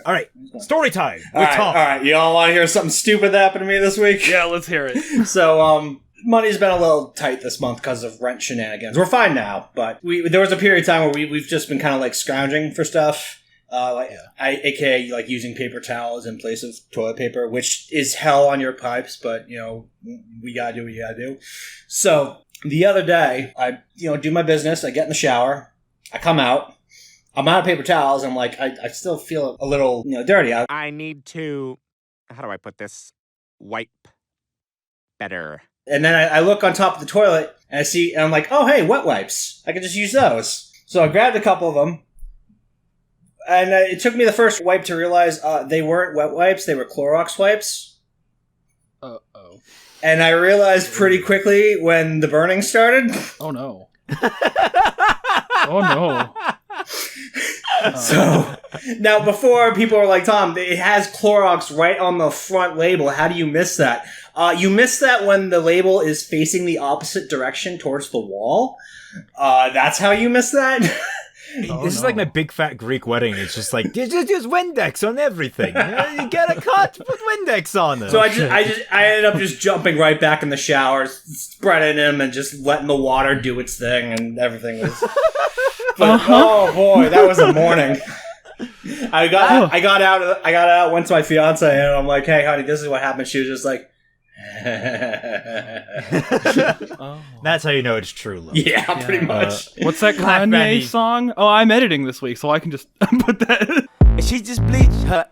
All right, story time with All Tom. right. You all want to hear something stupid that happened to me this week? Yeah, let's hear it. So, money's been a little tight this month because of rent shenanigans. We're fine now, but there was a period of time where we've just been kind of like scrounging for stuff. AKA like using paper towels in place of toilet paper, which is hell on your pipes, but we gotta do what you gotta do. So the other day, I do my business. I get in the shower. I come out. I'm out of paper towels. I'm like, I still feel a little dirty. I need to, how do I put this? Wipe better. And then I look on top of the toilet and I see, and I'm like, oh hey, wet wipes. I can just use those. So I grabbed a couple of them. And it took me the first wipe to realize they weren't wet wipes, they were Clorox wipes. Uh-oh. And I realized pretty quickly when the burning started. Oh no. Oh no. So, now before people are like, Tom, it has Clorox right on the front label. How do you miss that? You miss that when the label is facing the opposite direction towards the wall. That's how you miss that? This is like my big fat Greek wedding. It's just like, just use Windex on everything. You get a cut, put Windex on it. So I ended up just jumping right back in the shower, spreading him, and just letting the water do its thing, and everything was. But, oh boy, that was a morning. I got out, went to my fiance, and I'm like, hey, honey, this is what happened. She was just like. That's how you know it's true love. Yeah, pretty much. What's that Kanye song? Oh, I'm editing this week, so I can just put that. She just bleached her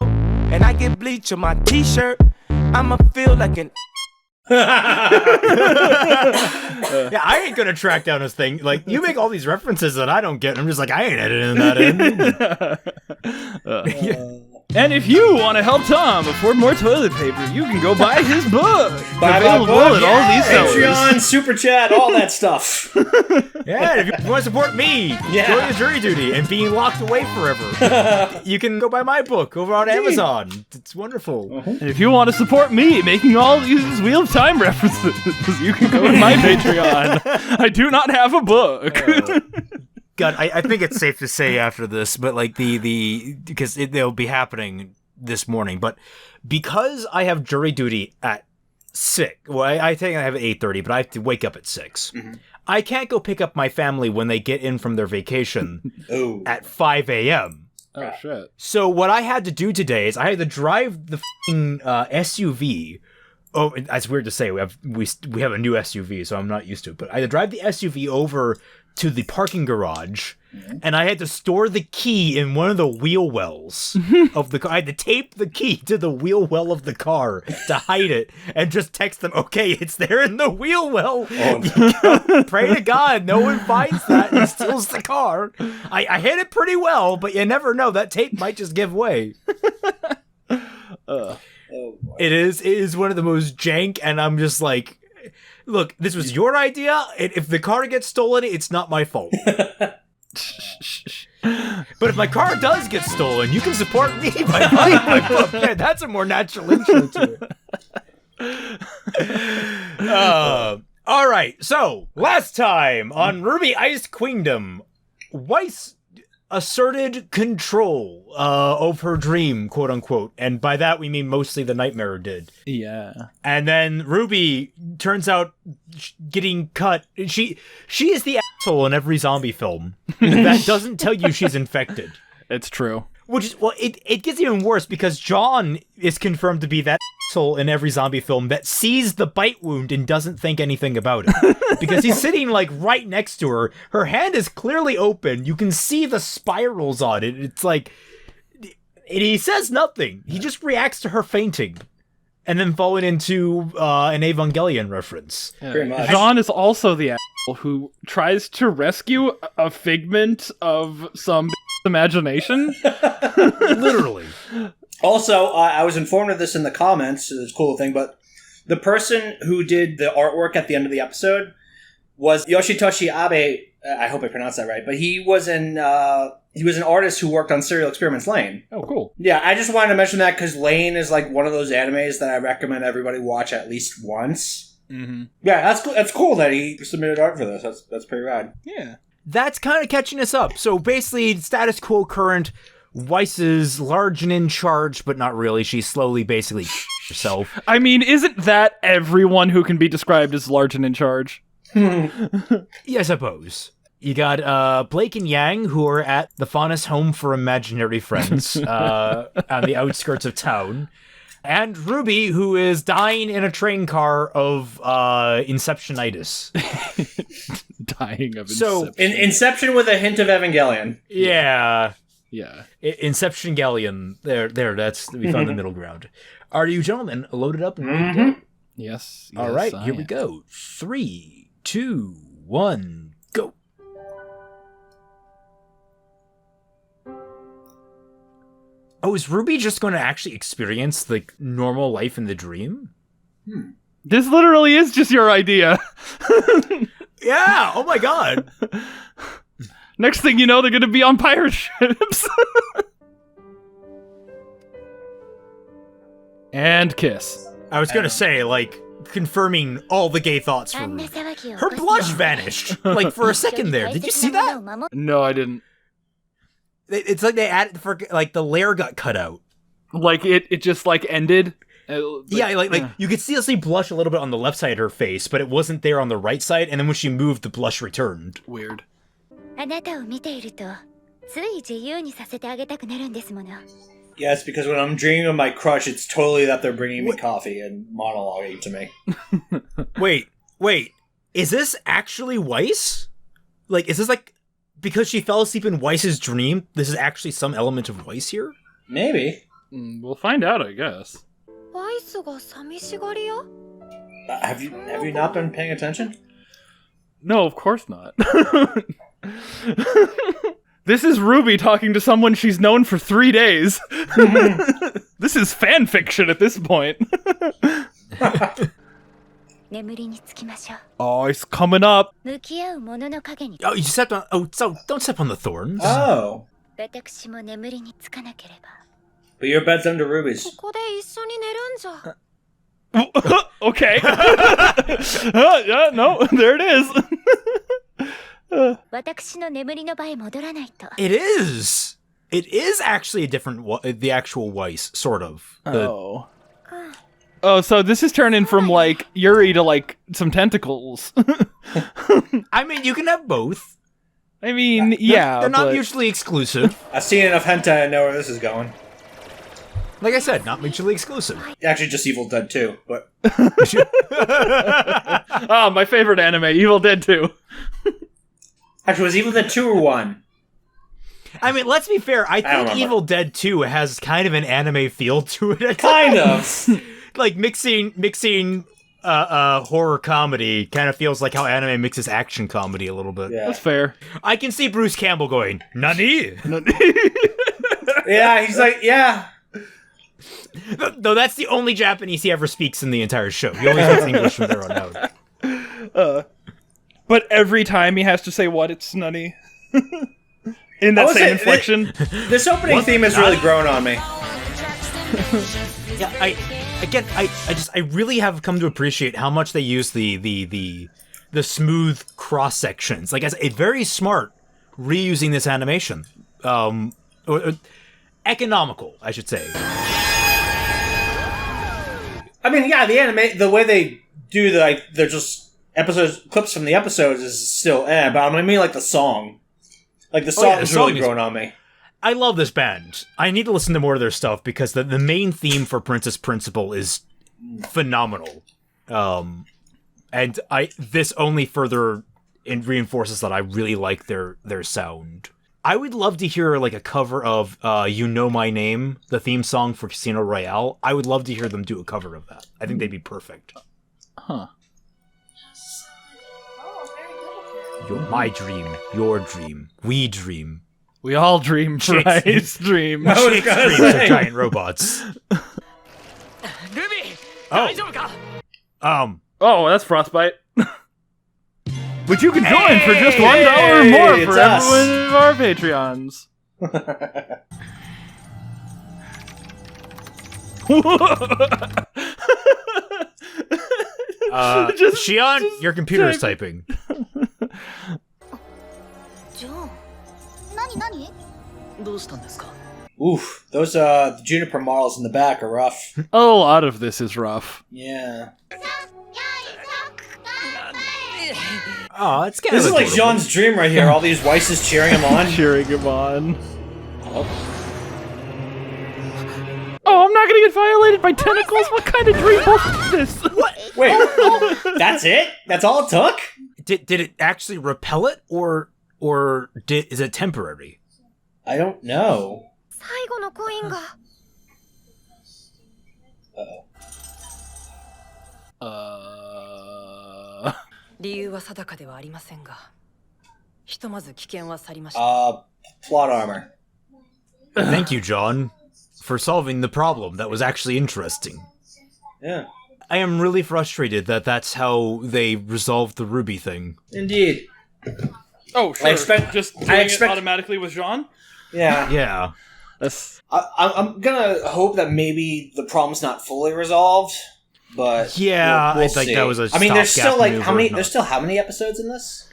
and I get bleach on my t-shirt. I'ma feel like an Yeah, I ain't gonna track down this thing. Like, you make all these references that I don't get, and I'm just like, I ain't editing that in. And if you want to help Tom afford more toilet paper, you can go buy his book. Buy Available my book, at all these sellers. Patreon, Super Chat, all that stuff. Yeah, and if you want to support me, join the jury duty and being locked away forever, you can go buy my book over on Amazon. It's wonderful. And if you want to support me making all these Wheel of Time references, you can go to my Patreon. I do not have a book. God, I think it's safe to say after this, but like because they'll be happening this morning, but because I have jury duty at 6, well, I think I have at 8:30, but I have to wake up at 6. Mm-hmm. I can't go pick up my family when they get in from their vacation at 5 a.m. Oh, shit. So what I had to do today is I had to drive the SUV. Oh, that's weird to say. We have a new SUV, so I'm not used to it. But I had to drive the SUV over to the parking garage, and I had to store the key in one of the wheel wells of the car. I had to tape the key to the wheel well of the car to hide it, and just text them, okay, it's there in the wheel well. Oh, pray to God no one finds that and steals the car. I hid it pretty well, but you never know. That tape might just give way. It is one of the most jank, and I'm just like, look, this was your idea, and if the car gets stolen, it's not my fault. But if my car does get stolen, you can support me by buying my book. Man, that's a more natural intro to it. All right, so last time on RWBY IQ Queendom, Weiss asserted control of her dream, quote unquote, and by that we mean mostly the Nightmare did. Yeah. And then RWBY turns out getting cut. She is the asshole in every zombie film. That doesn't tell you she's infected. It's true. Which is, well, it gets even worse because John is confirmed to be that asshole in every zombie film that sees the bite wound and doesn't think anything about it. Because he's sitting like right next to her. Her hand is clearly open. You can see the spirals on it. It's like, and he says nothing. He just reacts to her fainting. And then falling into an Evangelion reference. Yeah. Pretty much. John is also the asshole who tries to rescue a figment of some imagination. Literally. Also, I was informed of this in the comments. It's a cool thing, but the person who did the artwork at the end of the episode was Yoshitoshi Abe. I hope I pronounced that right, but he was an artist who worked on Serial Experiments Lane. Oh, cool. Yeah, I just wanted to mention that because Lane is like one of those animes that I recommend everybody watch at least once. Mm-hmm. Yeah, that's cool. That's cool that he submitted art for this. That's pretty rad. Yeah. That's kind of catching us up. So basically, status quo current, Weiss is large and in charge, but not really. She's slowly basically herself. I mean, isn't that everyone who can be described as large and in charge? Yeah, I suppose. You got Blake and Yang, who are at the Faunus Home for Imaginary Friends on the outskirts of town. And Ruby, who is dying in a train car of Inceptionitis. Dying of So, Inception. Inception with a hint of Evangelion. Yeah. Yeah. Inception Galleon. There, we found the middle ground. Are you gentlemen loaded up and ready to go? Yes. All right, I here we am. go. 3, 2, 1, go. Oh, is Ruby just going to actually experience like normal life in the dream? This literally is just your idea. Yeah. Oh my god. Next thing you know, they're gonna be on pirate ships. And kiss. I was going to say, like, confirming all the gay thoughts for Ruby. Her blush vanished, like, for a second there. Did you see that? No, I didn't. It's like they added, for like, the layer got cut out. Like it just like ended. Yeah, like you could still see blush a little bit on the left side of her face, but it wasn't there on the right side, and then when she moved, the blush returned. Weird. あなたを見ているとつい自由にさせてあげたくなるんですもの。 Yes, because when I'm dreaming of my crush, it's totally that they're bringing me coffee and monologuing to me. Wait. Is this actually Weiss? Like, is this like, because she fell asleep in Weiss's dream, this is actually some element of Weiss here? Maybe. We'll find out, I guess. ワイスが寂しがり屋? Have you not been paying attention? No, of course not. This is Ruby talking to someone she's known for 3 days. This is fan fiction at this point. 眠りにつきましょう。 Oh, it's coming up. 向き合うものの影に。 Oh, you stepped on. Oh, so don't step on the thorns. Oh. 私も眠りにつかなければ。 But your bed's under Ruby's. ここで一緒に寝るんじゃ。 Okay. Yeah, no, there it is. 私の眠りの場へ戻らないと。 It is. It is actually a different, the actual Weiss, sort of. Oh. Oh, so this is turning from, like, Yuri to, like, some tentacles. I mean, you can have both. I mean, yeah, They're not but... mutually exclusive. I've seen enough hentai to know where this is going. Like I said, not mutually exclusive. Actually, just Evil Dead 2, but... Oh, my favorite anime, Evil Dead 2. Actually, was Evil Dead 2 or 1? I mean, let's be fair. I think remember. Evil Dead 2 has kind of an anime feel to it. At Kind times. of. Like mixing horror comedy kind of feels like how anime mixes action comedy a little bit. Yeah. That's fair. I can see Bruce Campbell going, "Nani?" Yeah, he's like, yeah. Though that's the only Japanese he ever speaks in the entire show. He only speaks English from there on out. But every time he has to say what, it's snunny. In that I would same say inflection. This opening theme has really grown on me. Yeah, I really have come to appreciate how much they use the smooth cross sections. Like, as a very smart reusing this animation. Economical, I should say. I mean, yeah, the way they do they're just clips from the episodes is still but I mean, like the song. Like, the song has really grown on me. I love this band. I need to listen to more of their stuff because the main theme for Princess Principal is phenomenal. And this only further reinforces that I really like their sound. I would love to hear like a cover of You Know My Name, the theme song for Casino Royale. I would love to hear them do a cover of that. I think they'd be perfect. Huh. My dream, your dream, we dream. We all dream, Bryce dream. I was Chicks gonna dreams of say. giant robots. Ruby! Oh. Oh, that's Frostbite. Which you can join for just $1 or more it's for us. every one of our Patreons. Shion, your computer is typing. ジョン。何どうしたんですか？ Oof, those juniper marls in the back are rough. A lot of this is rough. Yeah. Oh, it's kind This of is like adorable. Jean's dream right here. All these Weisses cheering him on. Cheering him on. Oh, I'm not gonna get violated by tentacles? What kind of dream is this? What? Wait, that's it? That's all it took? Did it actually repel it, or is it temporary? I don't know. 最後のコインが 理由は定かではありませんが、ひとまず危険は去りました。Plot armor. Thank you, John, for solving the problem. That was actually interesting. Yeah. I am really frustrated that that's how they resolved the Ruby thing. Indeed. Oh, sure. Just doing it automatically with Jean? Yeah. Yeah. I'm gonna hope that maybe the problem's not fully resolved, but yeah, we'll I think see. that was a I mean, there's stopgap still like maneuver, how many? not- There's still how many episodes in this?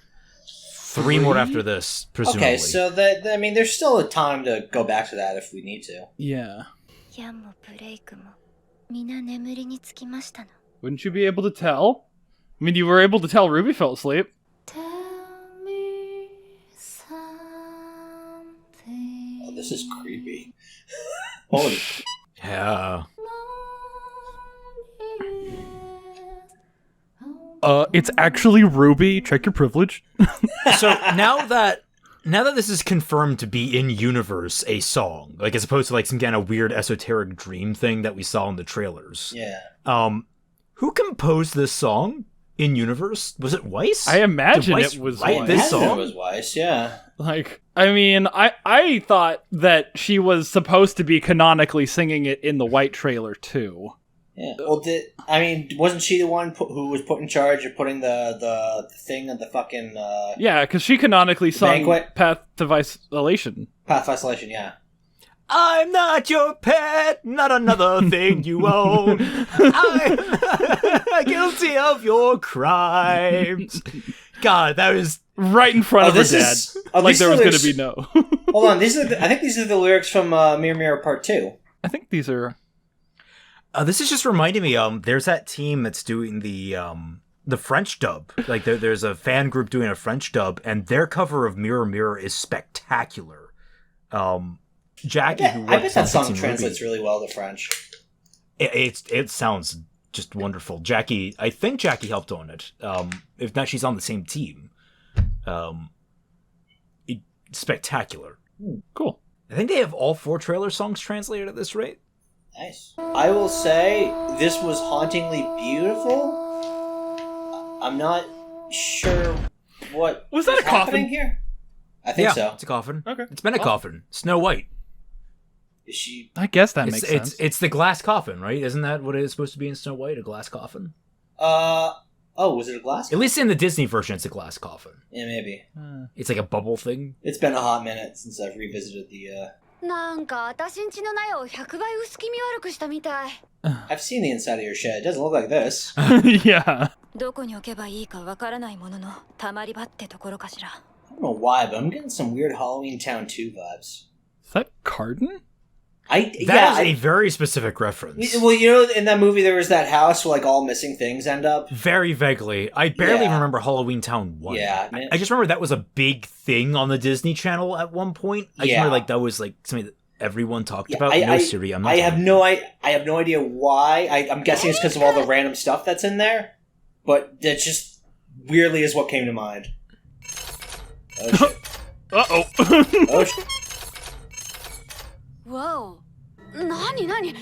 3 more after this, presumably. Okay, so that I mean, there's still a time to go back to that if we need to. Yeah. ヤンもブレイクも皆眠りにつきましたの Wouldn't you be able to tell? I mean, you were able to tell Ruby fell asleep. Tell me something. Oh, this is creepy. Holy. Yeah. It's actually Ruby. Check your privilege. So now that this is confirmed to be in universe a song, like as opposed to like some kind of weird esoteric dream thing that we saw in the trailers. Yeah. Who composed this song in universe? Was it Weiss? I imagine Did Weiss it was write Weiss. this Imagine song. it was Weiss, yeah. Like, I mean, I thought that she was supposed to be canonically singing it in the White trailer too. Yeah. Well, wasn't she the one who was put in charge of putting the thing on the fucking Yeah, because she canonically sung Banquet? Path to Isolation. Path of Isolation? Yeah. I'm not your pet, not another thing you own. I'm guilty of your crimes. God, that was Right in front of her this dad. is- Like these there was lyrics- going to be no. Hold on. I think these are the lyrics from Mirror Mirror Part 2. I think these are... this is just reminding me. There's that team that's doing the French dub. Like there's a fan group doing a French dub, and their cover of Mirror Mirror is spectacular. Jackie, who I wrote bet that song Team translates Ruby, really well to French. It sounds just wonderful. I think Jackie helped on it. If not, she's on the same team. Spectacular. Cool. I think they have all 4 trailer songs translated at this rate. Nice. I will say this was hauntingly beautiful. I'm not sure what Was that is a coffin? happening here. I think so. It's a coffin. Okay. It's been a coffin. Snow White. Is she? I guess that makes sense. It's the glass coffin, right? Isn't that what it is supposed to be in Snow White? A glass coffin? Oh, was it a glass? At least in the Disney version, it's a glass coffin. Yeah, maybe. It's like a bubble thing. It's been a hot minute since I've revisited the. なんか私んちの苗を100倍薄気味悪くしたみたい I've seen the inside of your shed. It doesn't look like this. Yeah. どこに置けばいいかわからないもののたまり場ってところかしら I don't know why, but I'm getting some weird Halloween Town 2 vibes. Is that Carden? That is a very specific reference. Well, you know, in that movie, there was that house where like all missing things end up. Very vaguely. I barely Yeah. remember Halloween Town 1. Yeah. I just remember that was a big thing on the Disney Channel at one point. I just Yeah. remember like that was like something that everyone talked Yeah, about. Siri, I'm not I have telling no idea why. I'm guessing it's because of all the random stuff that's in there, but that just weirdly is what came to mind. Oh shit! Uh-oh. Oh shit! わお何が出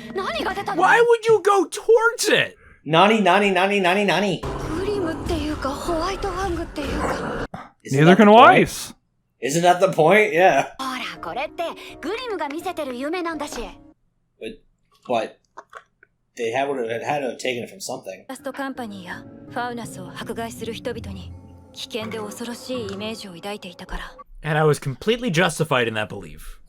た you. の Why would you go towards it? Nani. グリムっていうかホワイトファングっていうか Isn't Neither that the can point? Weiss. Isn't that the point? Yeah. ほらこれってグリムが見せてる夢なんだし But they would have had to have taken it from something. ラストカンパニーやファウナスを迫害する人々に危険で恐ろしいイメージを抱いていたから And I was completely justified in that belief.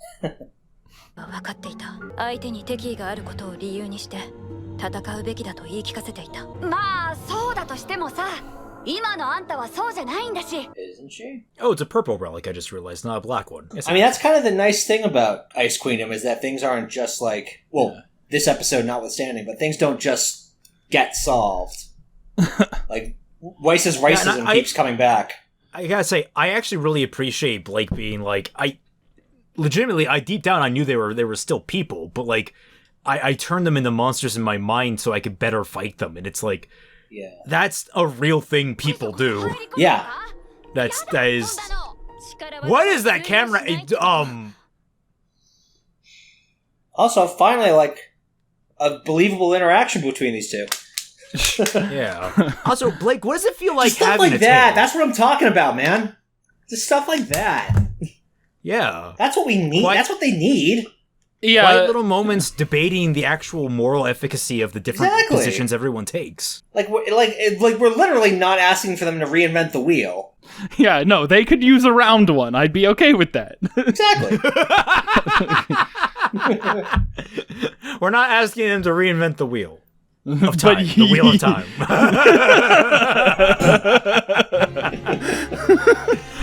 分かっていた相手に敵意があることを理由にして戦うべきだと言い聞かせていたまあそうだとしてもさ今のあんたはそうじゃないんだし。 Isn't she? Oh, it's a purple relic, I just realized, not a black one. Yes, I mean, that's kind of the nice thing about Ice Queendom is that things aren't just like, well, this episode notwithstanding, but things don't just get solved. Like, Weiss's racism keeps coming back. I gotta say, I actually really appreciate Blake being like, legitimately, deep down, I knew they were still people, but like, I turned them into monsters in my mind so I could better fight them, and it's like, yeah, that's a real thing people do. Yeah. That is. What is that camera? Also, finally, like, a believable interaction between these two. Yeah. Also, Blake, what does it feel like Just stuff having like a that? tail? That's what I'm talking about, man. Just stuff like that. Yeah. That's what we need. That's what they need. Yeah. Quiet little moments debating the actual moral efficacy of the different positions everyone takes. Like we're literally not asking for them to reinvent the wheel. Yeah, no, they could use a round one. I'd be okay with that. Exactly. We're not asking them to reinvent the wheel of time. The wheel of time.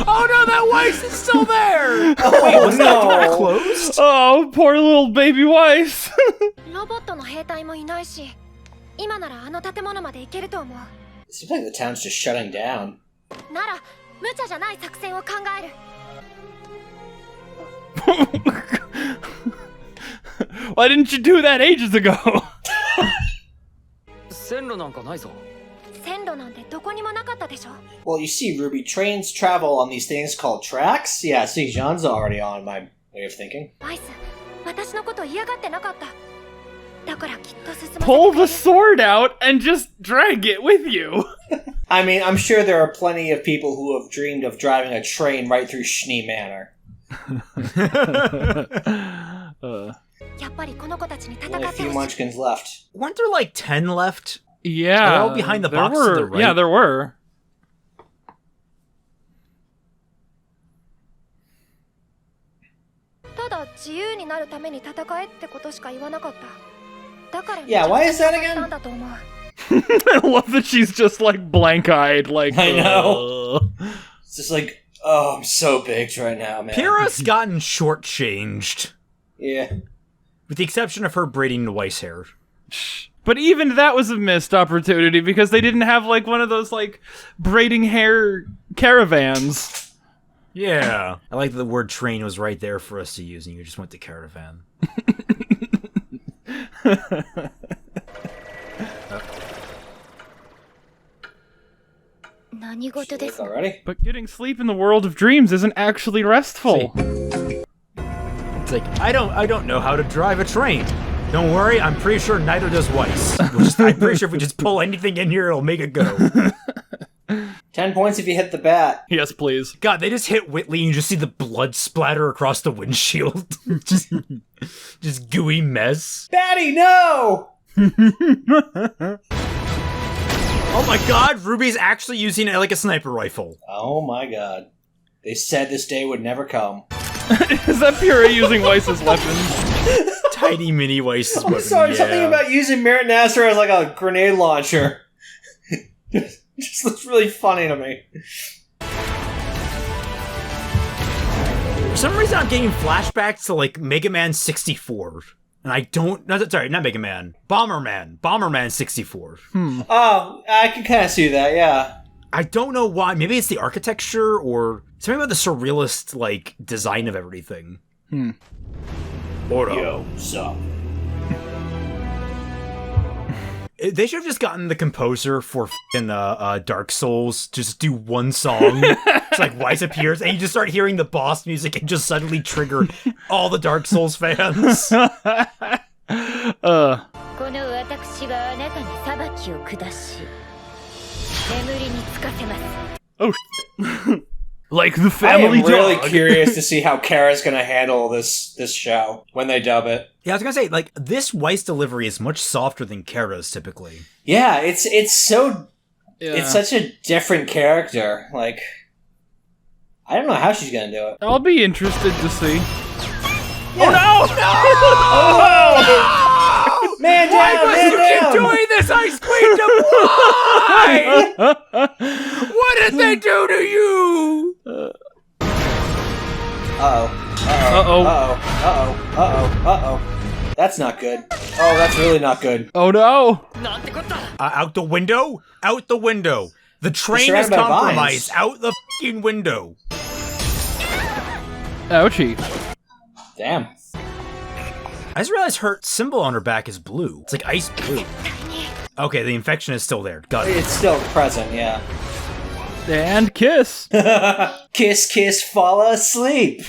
Oh no, that Weiss is still there! Oh wait, was that door closed? Oh, poor little baby Weiss. ロボットの兵隊もいないし、今ならあの建物まで行けると思う。 It seems like the town's just shutting down. なら、無茶じゃない作戦を考える。Why didn't you do that ages ago? 線路なんかないぞ。線路なんてどこにもなかったでしょ。 Well, you see, Ruby, trains travel on these things called tracks. Yeah, see, Jean's already on my way of thinking. バイス、私のこと嫌がってなかった。だからきっと進ませてくれる。 Pull the sword out and just drag it with you. I mean, I'm sure there are plenty of people who have dreamed of driving a train right through Schnee Manor. やっぱりこの子たちに戦 Only っ a て few ほしい。 munchkins left. Weren't there like 10 left? Yeah. Are they all behind the box to the right? Yeah, there were. ただ自由になるために戦えってことしか言わなかった。だから Yeah, why is that again? なんだと思う。 I love that she's just like blank-eyed, like. I know. It's just like, oh, I'm so baked right now, man. Pyrrha's gotten shortchanged. Yeah. With the exception of her braiding the Weiss hair. But even that was a missed opportunity because they didn't have like one of those like braiding hair caravans. Yeah. I like that the word train was right there for us to use, and you just went to caravan. Already? But getting sleep in the world of dreams isn't actually restful. It's like, I don't know how to drive a train. Don't worry, I'm pretty sure neither does Weiss. I'm pretty sure if we just pull anything in here, it'll make it go. 10 points if you hit the bat. Yes, please. God, they just hit Whitley and you just see the blood splatter across the windshield. just gooey mess. Batty, no! Oh my god, Ruby's actually using it like a sniper rifle. Oh my god. They said this day would never come. Is that Pyrrha using Weiss's weapons? Tiny mini Weiss's weapon. Sorry, yeah. something about using Merit Nasser as like a grenade launcher. Just looks really funny to me. For some reason, I'm getting flashbacks to like Mega Man 64. And I don't... No, sorry, not Mega Man. Bomberman. Bomberman 64. Oh, I can kind of see that, yeah. I don't know why. Maybe it's the architecture or something about the surrealist, like, design of everything. Yo, sup? They should have just gotten the composer for f***ing Dark Souls to just do one song. It's like Weiss appears and you just start hearing the boss music and just suddenly trigger all the Dark Souls fans. この私があなたに裁きを下し、眠りにつかせます。 Oh, like the I family am really dog. curious to see how Kara's gonna handle this show when they dub it. Yeah, I was gonna say, like, this Weiss delivery is much softer than Kara's typically. Yeah, it's so... Yeah. It's such a different character. Like, I don't know how she's gonna do it. I'll be interested to see. Yeah. Oh no! Man down. doing this, Ice Queendom? Why? What did they do to you? Uh-oh. That's not good. Oh, that's really not good. Oh no! Out the window? Out the window. The train is surrounded by compromised. vines. Out the fucking window. Ouchie. Damn. I just realized her symbol on her back is blue. It's like ice blue. Okay, the infection is still there. Got it. It's still present, yeah. And kiss. Kiss, kiss, fall asleep.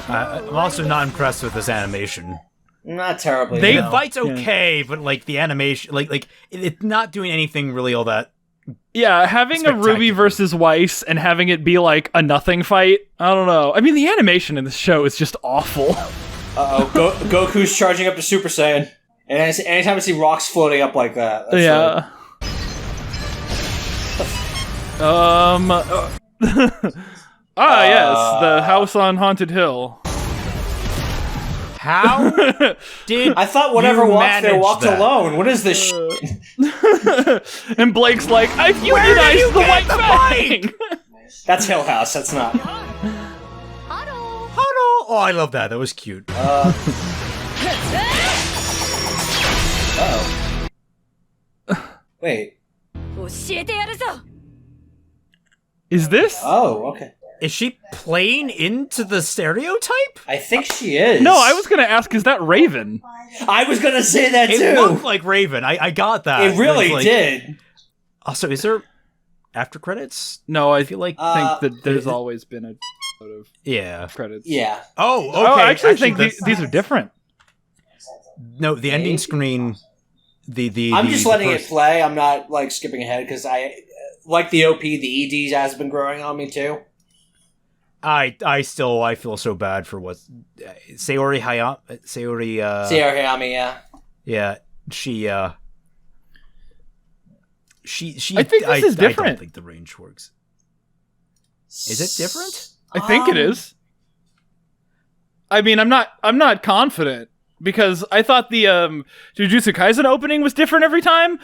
I'm also not impressed with this animation. Not terribly. They- The no. fight's okay, but like the animation, like it's not doing anything really all that. Yeah, having a RWBY Spectacular. versus Weiss and having it be like a nothing fight. I don't know. I mean, the animation in this show is just awful. Goku's charging up to Super Saiyan. And anytime I see rocks floating up like that, that's Yeah. Yes, the house on Haunted Hill. How did I thought whatever you walked there manage walked that? alone. What is this shit? And Blake's like, I've Where did unionized you the get White the Fang! That's Hill House, that's not. Huddle. Oh, I love that. That was cute. Wait. 教えてやるぞ Is this? Oh, okay. Is she playing into the stereotype? I think she is. No, I was gonna ask, is that Raven? I was gonna say that It too. looked like Raven. I got that. It really It's like- did. Also, is there after credits? No, I feel like- think that there's always been a lot of Yeah. credits. Yeah. Oh, okay. Oh, I actually think that's- these are different. No, the ending screen. I'm just letting it play. I'm not like skipping ahead because I like the OP. The EDs has been growing on me too. I feel so bad for what Sayori Hayami. Hayami, yeah. Yeah, she. I think this is I different. don't think the range works. Is it different? I think it is. I mean, I'm not confident because I thought the Jujutsu Kaisen opening was different every time.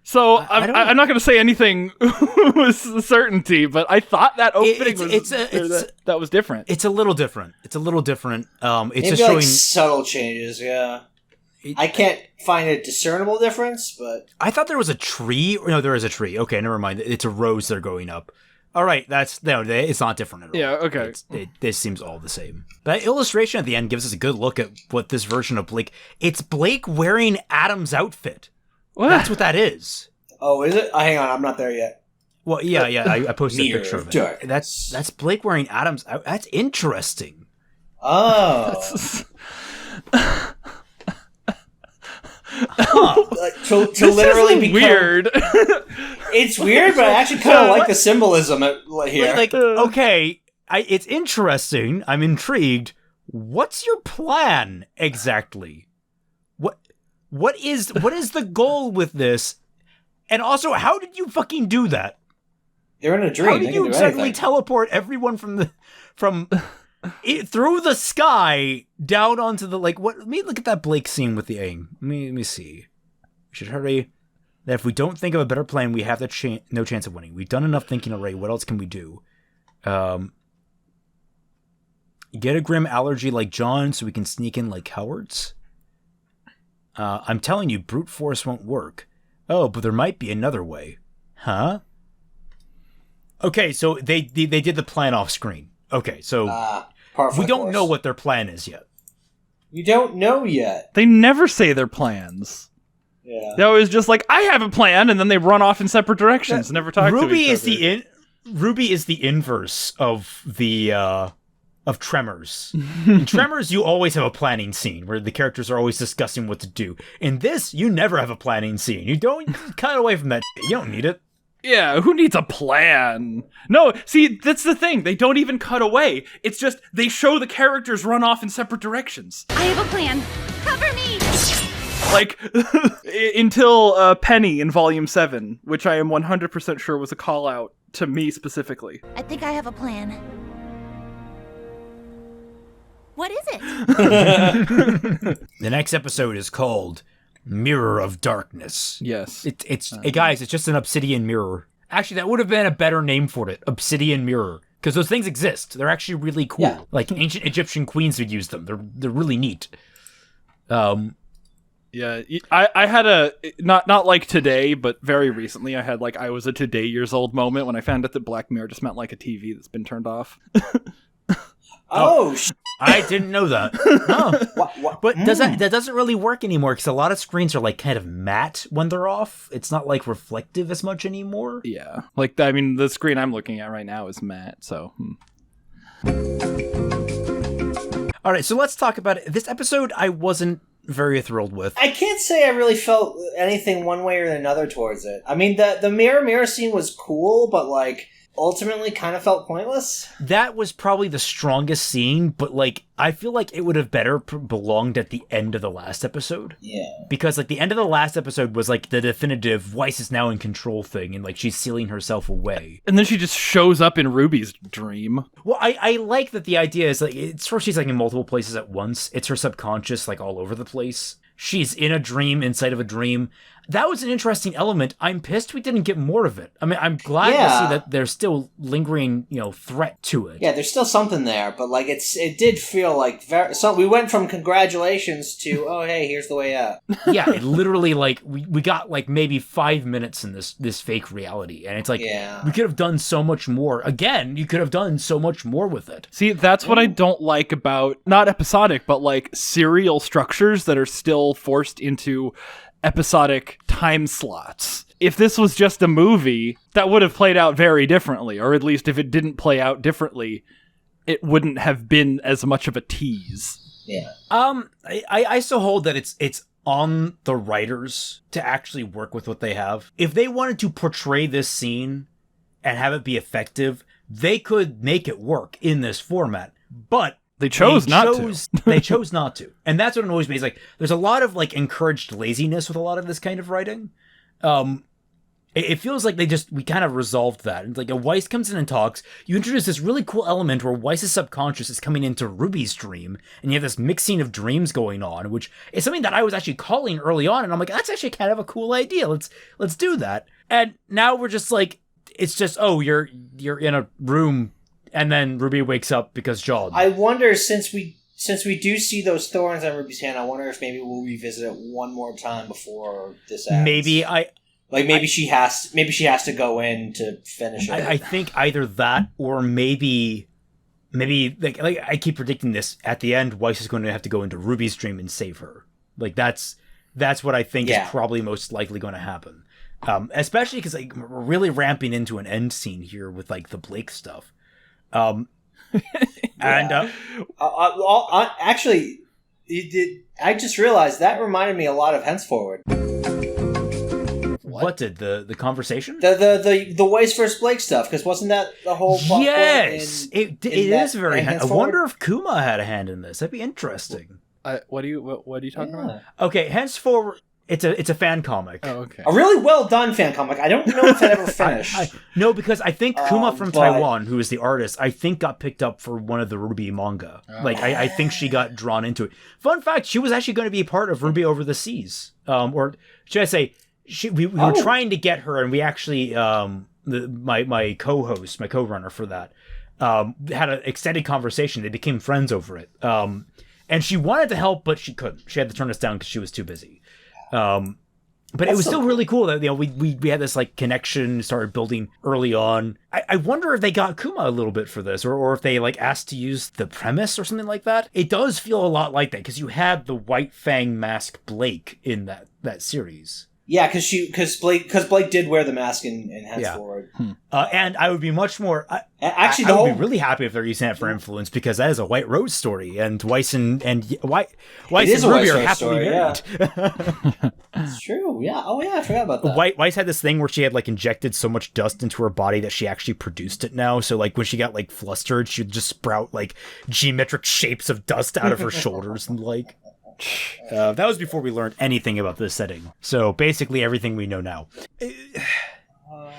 So I don't- I'm not going to say anything with certainty, but I thought that opening that was different. It's a little different. It's Maybe just like showing. subtle changes. Yeah. I can't find a discernible difference, but I thought there was a tree. No, there is a tree. Okay, never mind. It's a rose they're going up. All right, it's not different at all. Yeah, okay. This seems all the same. That illustration at the end gives us a good look at what this version of Blake. It's Blake wearing Adam's outfit. What? That's what that is. oh, is it? Hang on, I'm not there yet. Well, yeah. I posted a Mirror picture of of it. darkness. That's Blake wearing Adam's. That's interesting. Oh, like, to This literally is become weird. It's weird, but I actually kind of like the symbolism here. Like, okay, it's interesting. I'm intrigued. What's your plan exactly? What is the goal with this? And also, how did you fucking do that? They're in a dream. How They did can you do suddenly anything. teleport everyone from through the sky down onto the what? Let me look at that Blake scene with the aim. Let me see. We should hurry. That if we don't think of a better plan, we have no chance of winning. We've done enough thinking already. What else can we do? Get a grim allergy like John, so we can sneak in like cowards. I'm telling you, brute force won't work. Oh, but there might be another way. Huh? Okay, so they did the plan off screen. Okay, so we don't know what their plan is yet. You don't know yet. They never say their plans. Yeah. They're always just like, I have a plan, and then they run off in separate directions, never talk to RWBY each is other. RWBY is the inverse of the of Tremors. In Tremors, you always have a planning scene where the characters are always discussing what to do. In this, you never have a planning scene. You don't cut away from that. You don't need it. Yeah, who needs a plan? No, see, that's the thing. They don't even cut away. It's just they show the characters run off in separate directions. I have a plan. Cover me. Like, until Penny in Volume 7, which I am 100% sure was a call-out to me specifically. I think I have a plan. What is it? The next episode is called Mirror of Darkness. Yes. Hey guys, it's just an obsidian mirror. Actually, that would have been a better name for it, obsidian mirror, because those things exist. They're actually really cool. Yeah. Like ancient Egyptian queens would use them. They're really neat. Yeah, I had a not like today, but very recently I had like I was a today years old moment when I found out that Black Mirror just meant like a TV that's been turned off. I didn't know that. Oh. What? But that doesn't really work anymore because a lot of screens are like kind of matte when they're off. It's not like reflective as much anymore. Yeah, like I mean the screen I'm looking at right now is matte, so. All right, so let's talk about it. This episode I wasn't very thrilled with. I can't say I really felt anything one way or another towards it. I mean, the mirror scene was cool, but like ultimately kind of felt pointless. That was probably the strongest scene, but like I feel like it would have better belonged at the end of the last episode. Yeah. Because like the end of the last episode was like the definitive Weiss is now in control thing, and like she's sealing herself away. And then she just shows up in Ruby's dream. Well, I like that the idea is like it's first she's like in multiple places at once. It's her subconscious like all over the place. She's in a dream inside of a dream. That was an interesting element. I'm pissed we didn't get more of it. I mean, I'm glad to see that there's still lingering, threat to it. Yeah, there's still something there, but like it did feel like so we went from congratulations to oh hey, here's the way out. Yeah, it literally like we got like maybe 5 minutes in this fake reality, and it's like we could have done so much more. Again, you could have done so much more with it. See, that's what I don't like about not episodic, but like serial structures that are still forced into episodic time slots. If this was just a movie, that would have played out very differently, or at least if it didn't play out differently, it wouldn't have been as much of a tease. Yeah. I still hold that it's on the writers to actually work with what they have. If they wanted to portray this scene and have it be effective, they could make it work in this format. But They chose not to. They chose not to. And that's what annoys me. Is like there's a lot of like encouraged laziness with a lot of this kind of writing. It feels like we kind of resolved that. It's like a Weiss comes in and talks. You introduce this really cool element where Weiss's subconscious is coming into Ruby's dream, and you have this mixing of dreams going on, which is something that I was actually calling early on, and I'm like, that's actually kind of a cool idea. Let's do that. And now we're just like, it's just, oh, you're in a room. And then Ruby wakes up because John. I wonder, since we do see those thorns on Ruby's hand, I wonder if maybe we'll revisit it one more time before this ends. Maybe she has to go in to finish it. I think either that or maybe like I keep predicting this at the end. Weiss is going to have to go into Ruby's dream and save her. Like that's what I think is probably most likely going to happen. Especially because like we're really ramping into an end scene here with like the Blake stuff. Actually, I just realized that reminded me a lot of Henceforward. What did the conversation? The Weiss vs. Blake stuff, because wasn't that the whole plot? Yes, it is very. I Henceforward? wonder if Kuma had a hand in this. That'd be interesting. What are you talking about? Okay, Henceforward. It's a fan comic. Oh, okay. A really well done fan comic. I don't know if it ever finished. No, because I think Kuma from Taiwan, who is the artist, I think got picked up for one of the RWBY manga. I think she got drawn into it. Fun fact: she was actually going to be a part of RWBY Over the Seas, or should I say, we were trying to get her, and we actually my co-host, my co-runner for that, had an extended conversation. They became friends over it, and she wanted to help, but she couldn't. She had to turn us down because she was too busy. But it was still really cool that we had this like connection started building early on. I wonder if they got Kuma a little bit for this, or if they like asked to use the premise or something like that. It does feel a lot like that because you had the White Fang mask Blake in that series. Yeah, because Blake did wear the mask in Henceforward. Yeah. And I would be much more. I would be really happy if they're using that for influence because that is a White Rose story, and Weiss and Weiss and Ruby are happily married. Yeah. It's true. Yeah. Oh yeah, I forgot about that. Weiss had this thing where she had like injected so much dust into her body that she actually produced it now. So like when she got like flustered, she'd just sprout like geometric shapes of dust out of her shoulders and like. That was before we learned anything about this setting. So basically everything we know now.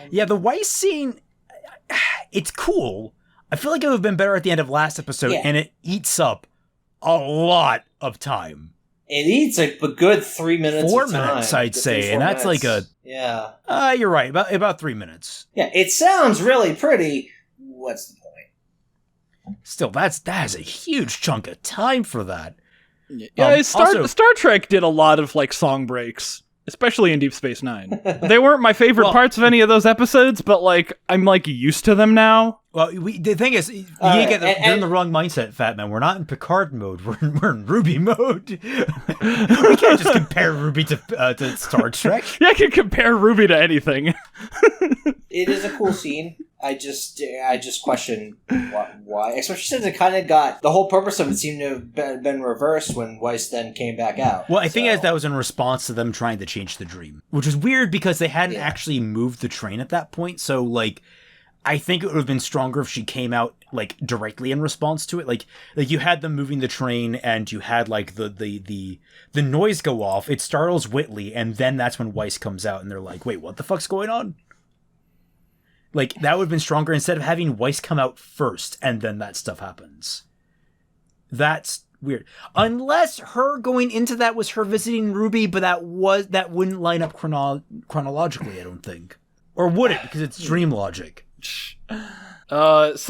Yeah, the Weiss scene, it's cool. I feel like it would have been better at the end of last episode, and it eats up a lot of time. It eats a good 3 minutes. 4 of time. minutes, I'd say, and that's minutes. like a. Yeah. You're right. About 3 minutes. Yeah, it sounds really pretty. What's the point? Still, that is a huge chunk of time for that. Yeah, also- Star Trek did a lot of like song breaks, especially in Deep Space Nine. They weren't my favorite parts of any of those episodes, but like I'm like used to them now. Well, the thing is, you're in the wrong mindset, Fat Man. We're not in Picard mode. We're in RWBY mode. We can't just compare RWBY to Star Trek. Yeah, I can compare RWBY to anything. It is a cool scene. I just question why, especially since it kind of got the whole purpose of it seemed to have been reversed when Weiss then came back out. Well, I think that was in response to them trying to change the dream, which is weird because they hadn't actually moved the train at that point. So, like, I think it would have been stronger if she came out like directly in response to it. Like you had them moving the train, and you had like the noise go off. It startles Whitley, and then that's when Weiss comes out, and they're like, "Wait, what the fuck's going on?" Like, that would have been stronger instead of having Weiss come out first and then that stuff happens. That's weird. Unless her going into that was her visiting Ruby, but that wouldn't line up chronologically, I don't think. Or would it? Because it's dream logic. Because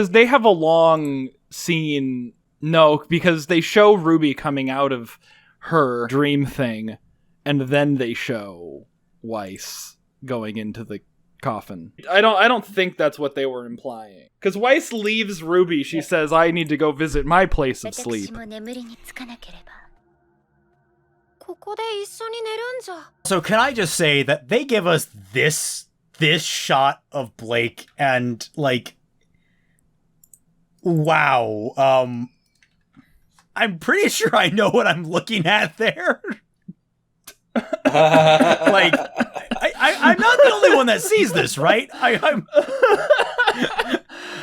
they have a long scene. No, because they show Ruby coming out of her dream thing, and then they show Weiss going into the coffin. I don't think that's what they were implying. Because Weiss leaves Ruby, she says, "I need to go visit my place of sleep." So can I just say that they give us this shot of Blake, and like, wow, I'm pretty sure I know what I'm looking at there. Like, I'm not the only one that sees this, right? I'm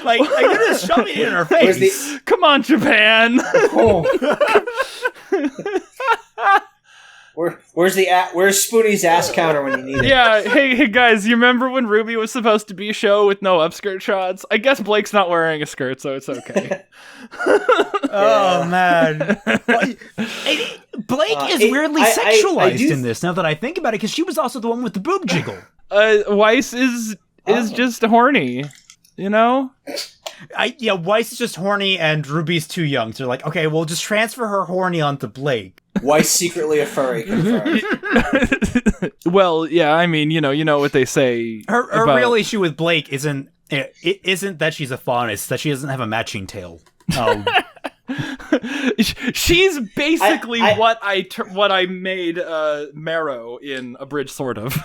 like, you're just shoving it in her face. Come on, Japan. Where's Spoonie's ass counter when you need it? Yeah, hey guys, you remember when Ruby was supposed to be a show with no upskirt shots? I guess Blake's not wearing a skirt, so it's okay. Oh man, Blake is weirdly sexualized in this. Now that I think about it, because she was also the one with the boob jiggle. Weiss is just horny, you know. Weiss is just horny, and Ruby's too young. So they're like, okay, we'll just transfer her horny onto Blake. Weiss secretly a furry. Confirmed. Well, yeah, I mean, you know what they say. Her real issue with Blake isn't that she's a fawn; it's that she doesn't have a matching tail. She's basically what I made Marrow in Abridged, sort of.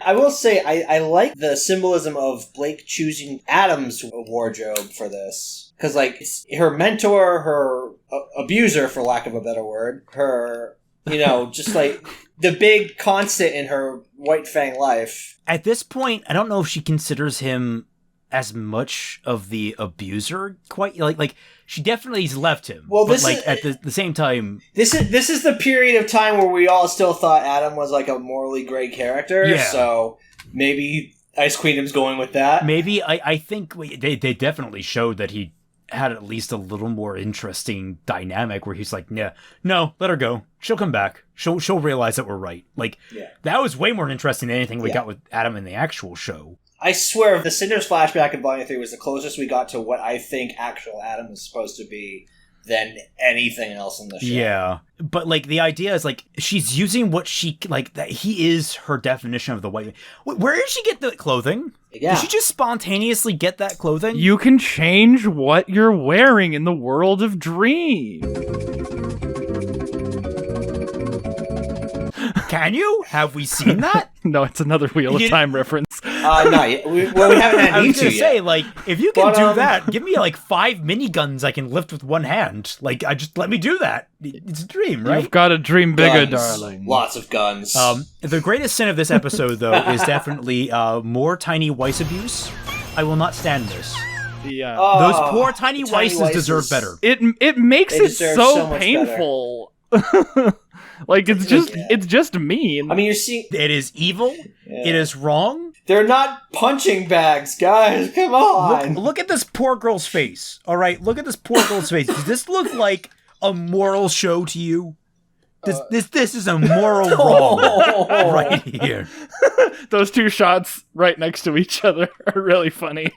I will say I like the symbolism of Blake choosing Adam's wardrobe for this. Because, like, her mentor, her abuser, for lack of a better word, her, just, like, the big constant in her White Fang life. At this point, I don't know if she considers him as much of the abuser, quite, like she definitely has left him. Well, but, at the same time... This is the period of time where we all still thought Adam was, like, a morally great character, so maybe Ice Queendom's going with that. Maybe, I think they definitely showed that he had at least a little more interesting dynamic where he's like, yeah, no, let her go. She'll come back. She'll realize that we're right. Like, that was way more interesting than anything we got with Adam in the actual show. I swear, the Cinders flashback in Volume 3 was the closest we got to what I think actual Adam is supposed to be than anything else in the show. Yeah. But, like, the idea is, like, she's using what she, like, that he is her definition of the white man. Where did she get the clothing? Yeah. Did she just spontaneously get that clothing? You can change what you're wearing in the world of Dream. Can you? Have we seen that? No, it's another Wheel of Time reference. No, we haven't had I need was to gonna yet. say, like, if you can do that, give me like 5 miniguns I can lift with one hand. Like, let me do that. It's a dream, right? You've got to dream bigger, Guns. darling. Lots of guns. The greatest sin of this episode, though, is definitely more tiny Weiss abuse. I will not stand this. Yeah. Those poor tiny Weisses deserve better. It makes They it deserve so so much painful. Like, it's just mean. I mean, you're seeing... It is evil. Yeah. It is wrong. They're not punching bags, guys. Come on. Look at this poor girl's face. All right, look at this poor girl's face. Does this look like a moral show to you? This is a moral wrong right here. Those two shots right next to each other are really funny.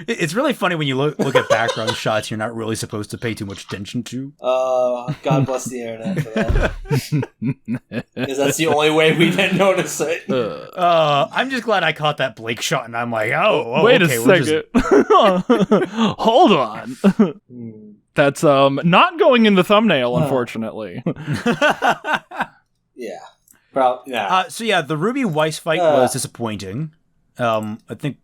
It's really funny when you look at background shots you're not really supposed to pay too much attention to. God bless the internet for that. Because that's the only way we didn't notice it. I'm just glad I caught that Blake shot, and I'm like, wait okay, a second. Hold on. That's not going in the thumbnail, unfortunately. Yeah. Yeah. So yeah, the Ruby Weiss fight was disappointing. I think.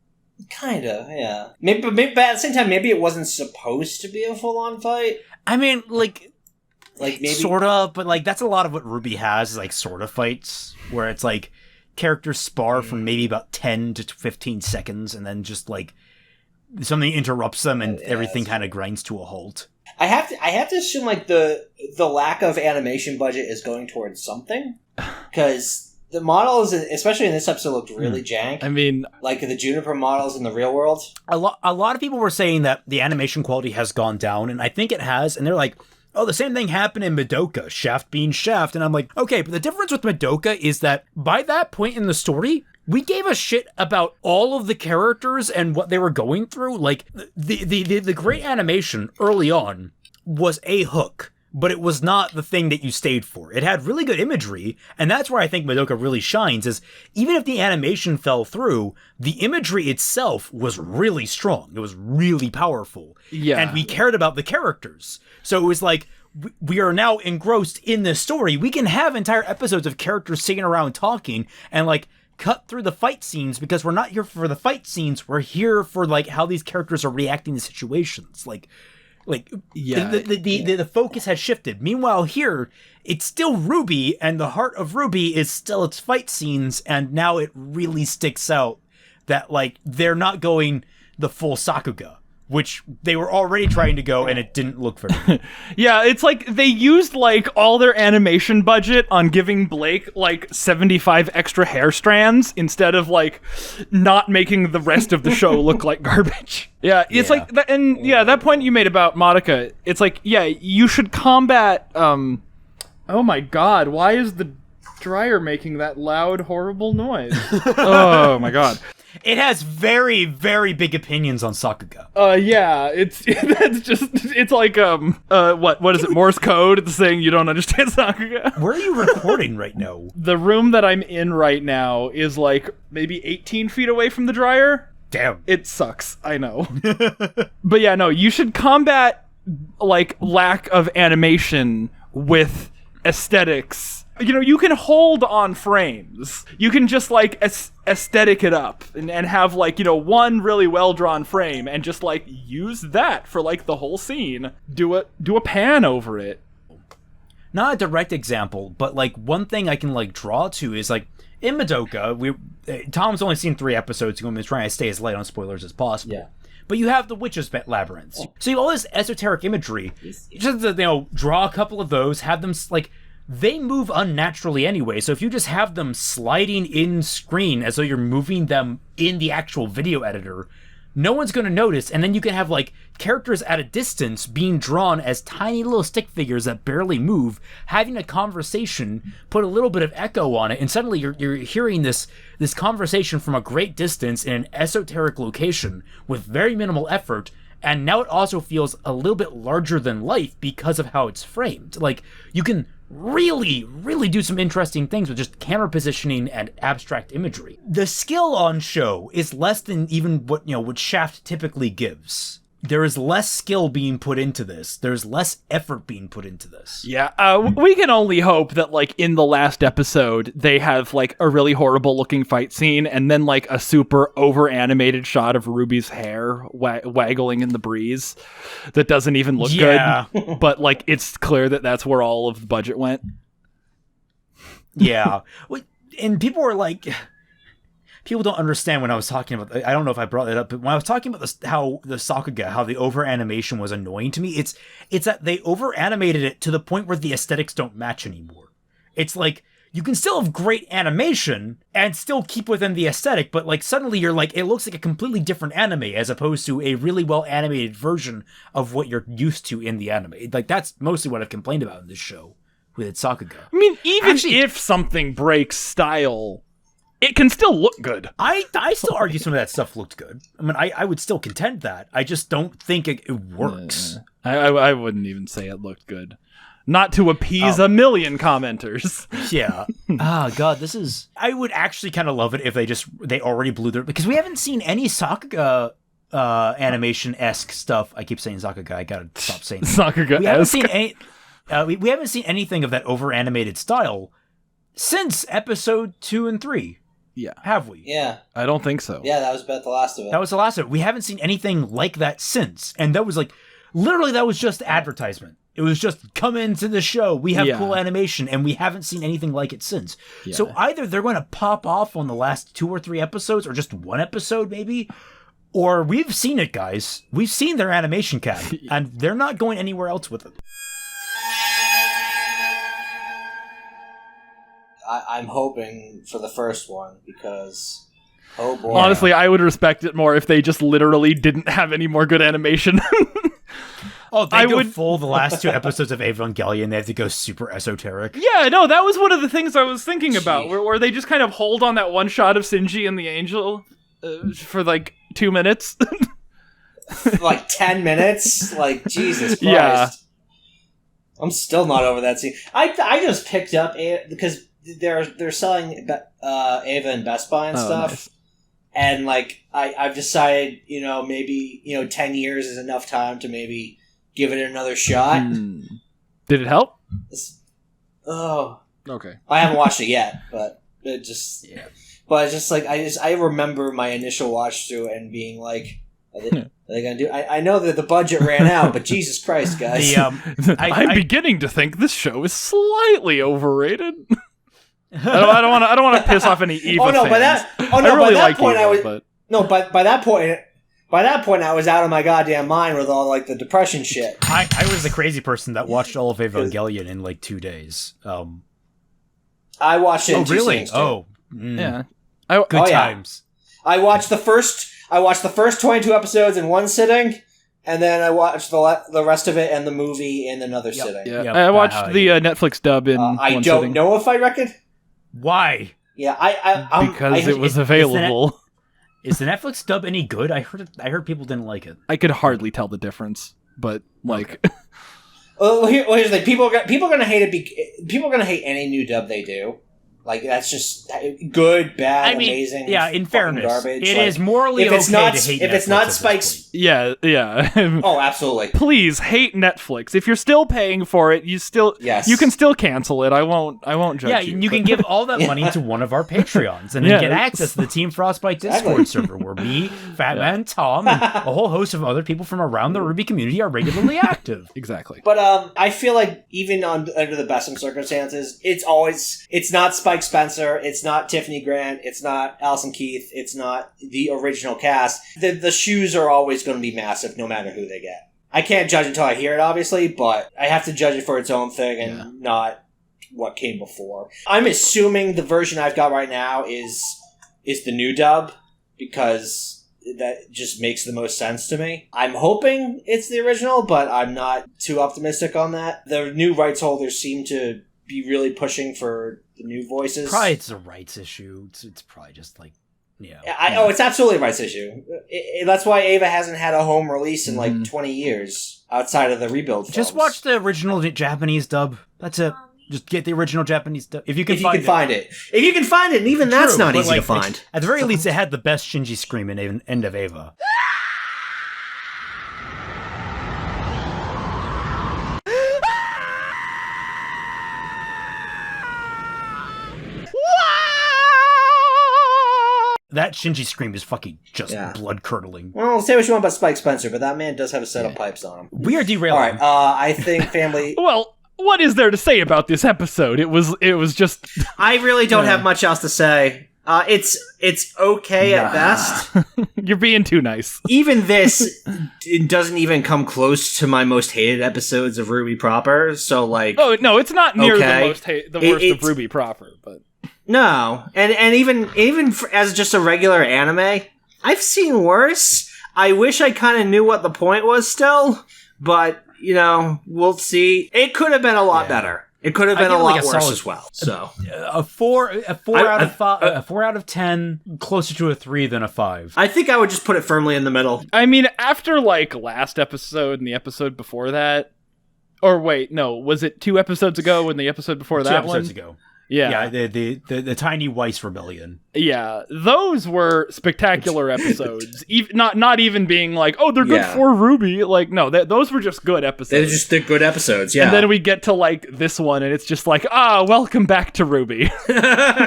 Kinda, yeah. Maybe, but at the same time, maybe it wasn't supposed to be a full-on fight. I mean, like maybe sort of, but like that's a lot of what RWBY has, is like sort of fights where it's like characters spar for maybe about 10 to 15 seconds, and then just like something interrupts them, and everything kind of grinds to a halt. I have to assume like the lack of animation budget is going towards something, because the models, especially in this episode, looked really jank. I mean, like the Juniper models in the real world. A lot of people were saying that the animation quality has gone down, and I think it has. And they're like, "Oh, the same thing happened in Madoka, Shaft being Shaft." And I'm like, "Okay, but the difference with Madoka is that by that point in the story, we gave a shit about all of the characters and what they were going through. Like the great animation early on was a hook." But it was not the thing that you stayed for. It had really good imagery, and that's where I think Madoka really shines, is even if the animation fell through, the imagery itself was really strong. It was really powerful. Yeah. And we cared about the characters. So it was like, we are now engrossed in this story. We can have entire episodes of characters sitting around talking and like cut through the fight scenes, because we're not here for the fight scenes. We're here for like how these characters are reacting to situations. The focus has shifted. Meanwhile, here, it's still RWBY, and the heart of RWBY is still its fight scenes, and now it really sticks out that, like, they're not going the full Sakuga, which they were already trying to go, and it didn't look very good. Yeah, it's like they used, like, all their animation budget on giving Blake, like, 75 extra hair strands instead of, like, not making the rest of the show look like garbage. Yeah, it's like, that point you made about Madoka, it's like, yeah, you should combat, oh my god, why is the dryer making that loud, horrible noise? Oh my god. It has very, very big opinions on Sakuga. Yeah, it's like, what is it, Morse code? It's saying you don't understand Sakuga. Where are you recording right now? The room that I'm in right now is like maybe 18 feet away from the dryer. Damn. It sucks, I know. But yeah, no, you should combat, like, lack of animation with aesthetics. You know, you can hold on frames. You can just, like, aesthetic it up and have, like, you know, one really well-drawn frame and just, like, use that for, like, the whole scene. Do a pan over it. Not a direct example, but, like, one thing I can, like, draw to is, like, in Madoka, Tom's only seen 3 episodes, and we're trying to stay as light on spoilers as possible. Yeah. But you have the Witch's Labyrinth. So you have all this esoteric imagery. Just, you know, draw a couple of those, have them, like, they move unnaturally anyway, so if you just have them sliding in screen as though you're moving them in the actual video editor, no one's going to notice, and then you can have, like, characters at a distance being drawn as tiny little stick figures that barely move, having a conversation, put a little bit of echo on it, and suddenly you're hearing this conversation from a great distance in an esoteric location with very minimal effort, and now it also feels a little bit larger than life because of how it's framed. Like, you can really, really do some interesting things with just camera positioning and abstract imagery. The skill on show is less than even what Shaft typically gives. There is less skill being put into this. There's less effort being put into this. Yeah, we can only hope that, like, in the last episode, they have, like, a really horrible looking fight scene and then, like, a super over animated shot of Ruby's hair waggling in the breeze that doesn't even look good. But, like, it's clear that that's where all of the budget went. Yeah. And people people don't understand when I was talking about, I don't know if I brought it up, but when I was talking about how the Sakuga, how the over animation was annoying to me, it's that they over animated it to the point where the aesthetics don't match anymore. It's like, you can still have great animation and still keep within the aesthetic, but like suddenly you're like, it looks like a completely different anime as opposed to a really well animated version of what you're used to in the anime. Like, that's mostly what I've complained about in this show with Sakuga. I mean, even if something breaks style, it can still look good. I still argue some of that stuff looked good. I mean, I would still contend that. I just don't think it works. I wouldn't even say it looked good. Not to appease a million commenters. Yeah. God, this is... I would actually kind of love it if they already blew their... Because we haven't seen any Sakuga animation-esque stuff. I keep saying Sakuga. I gotta stop saying that. Sakuga-esque. We haven't seen any... we haven't seen anything of that over-animated style since episode 2 and 3. Yeah. Have we? Yeah. I don't think so. Yeah, that was about the last of it. That was the last of it. We haven't seen anything like that since. And that was like... Literally, that was just advertisement. It was just, come into the show, we have cool animation, and we haven't seen anything like it since. Yeah. So either they're going to pop off on the last 2 or 3 episodes, or just 1 episode maybe, or we've seen it, guys. We've seen their animation cap, and they're not going anywhere else with it. I'm hoping for the first one, because... Oh boy. Honestly, I would respect it more if they just literally didn't have any more good animation. Oh, they go full the last 2 episodes of Evangelion. They have to go super esoteric. Yeah, no, that was one of the things I was thinking about, where they just kind of hold on that one shot of Shinji and the angel for like 2 minutes. Like 10 minutes? Like, Jesus Christ. Yeah. I'm still not over that scene. I just picked up because they're selling Ava in Best Buy and stuff. Nice. And like I've decided, maybe 10 years is enough time to maybe give it another shot. Did it help? Okay. I haven't watched it yet, but it just But it's just like I remember my initial watch through and being like, are they gonna do? I know that the budget ran out, but Jesus Christ, guys! I'm beginning to think this show is slightly overrated. I don't want to piss off any Eva fans. By that point I was out of my goddamn mind with all like the depression shit. I was the crazy person that watched all of Evangelion in like 2 days. I watched it in 2 really? sittings, too. Oh, yeah. Good times. I watched the first 22 episodes in 1 sitting, and then I watched the rest of it and the movie in another sitting. Yeah. I watched the Netflix dub in one I don't sitting. know if I reckon. Why? Yeah, because it was available. Is the Netflix dub any good? I heard people didn't like it. I could hardly tell the difference, but like. Okay. Well, here's the thing: people are gonna hate it. People are gonna hate any new dub they do. Like, that's just good, bad, amazing. Yeah, in fairness, garbage. It is morally okay to hate if Netflix it's not Spike's. Yeah. Oh, absolutely. Please hate Netflix. If you're still paying for it, you can still cancel it. I won't judge you. Yeah, you can give all that money to one of our Patreons and then get access to the Team Frostbite Discord server where me, Fatman, Tom, and a whole host of other people from around the RWBY community are regularly active. Exactly. But I feel like even under the best of circumstances, it's not Spike Spencer, it's not Tiffany Grant, it's not Alison Keith, it's not the original cast. The shoes are always going to be massive no matter who they get. I can't judge until I hear it, obviously, but I have to judge it for its own thing and not what came before. I'm assuming the version I've got right now is the new dub, because that just makes the most sense to me. I'm hoping it's the original, but I'm not too optimistic on that. The new rights holders seem to be really pushing for the new voices. Probably it's a rights issue. It's probably just like, it's absolutely a rights issue. That's why Ava hasn't had a home release in like 20 years outside of the rebuild films. Just watch the original Japanese dub. That's it. Just get the original Japanese dub. If you can find it. If you can find it, and even that's not easy to find. At the very least, it had the best Shinji scream in End of Ava. That Shinji scream is fucking just blood-curdling. Well, say what you want about Spike Spencer, but that man does have a set of pipes on him. We are derailing. All right, I think family... Well, what is there to say about this episode? It was just... I really don't have much else to say. It's okay at best. You're being too nice. Even this, it doesn't even come close to my most hated episodes of RWBY proper. So like, Oh no, it's not near Okay. the worst of RWBY proper, but no, and even as just a regular anime, I've seen worse. I wish I kind of knew what the point was still, but we'll see. It could have been a lot better. It could have been a lot worse as well. So A 4 out of 5, a 4 out of 10, closer to a 3 than a 5. I think I would just put it firmly in the middle. I mean, after like last episode and the episode before that, or wait, no, was it 2 episodes ago and the episode before 2 that episodes one? ago. Yeah, Yeah, the Tiny Weiss Rebellion. yeah, those were spectacular episodes. Not even being like, oh, they're good Yeah. for RWBY. Like, no, those were just good episodes. They're good episodes, yeah. And then we get to like this one, and it's just like, welcome back to RWBY.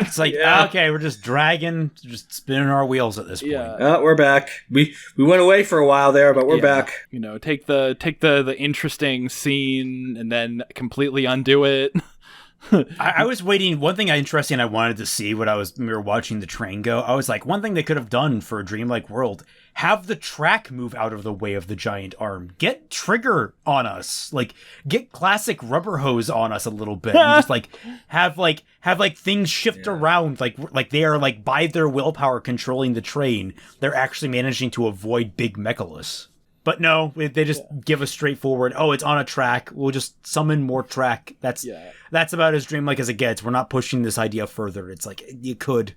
It's like, okay, we're just just spinning our wheels at this point. Yeah. We're back. We went away for a while there, but we're back. Take the interesting scene and then completely undo it. I was waiting. One thing interesting I wanted to see when we were watching the train go. I was like, one thing they could have done for a dreamlike world: have the track move out of the way of the giant arm. Get Trigger on us. Like, get classic Rubber Hose on us a little bit. And just like have things shift around. Like they are like by their willpower controlling the train. They're actually managing to avoid big Mechalus. But no, they just give us straightforward, it's on a track, we'll just summon more track. That's about as dreamlike as it gets. We're not pushing this idea further. It's like, you could.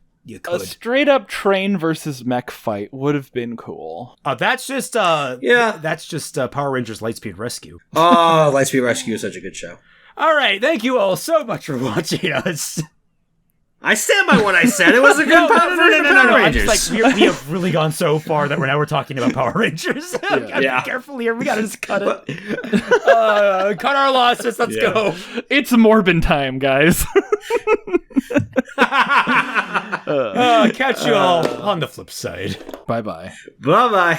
A straight up train versus mech fight would have been cool. That's just Power Rangers Lightspeed Rescue. Oh, Lightspeed Rescue is such a good show. All right, thank you all so much for watching us. I stand by what I said. It was a good No, Power I'm Rangers. just like, we have really gone so far that we're talking about Power Rangers. Gotta Yeah. be careful here. We gotta just cut it. Cut our losses. Let's go. It's Morbin time, guys. Catch you all on the flip side. Bye-bye. Bye-bye.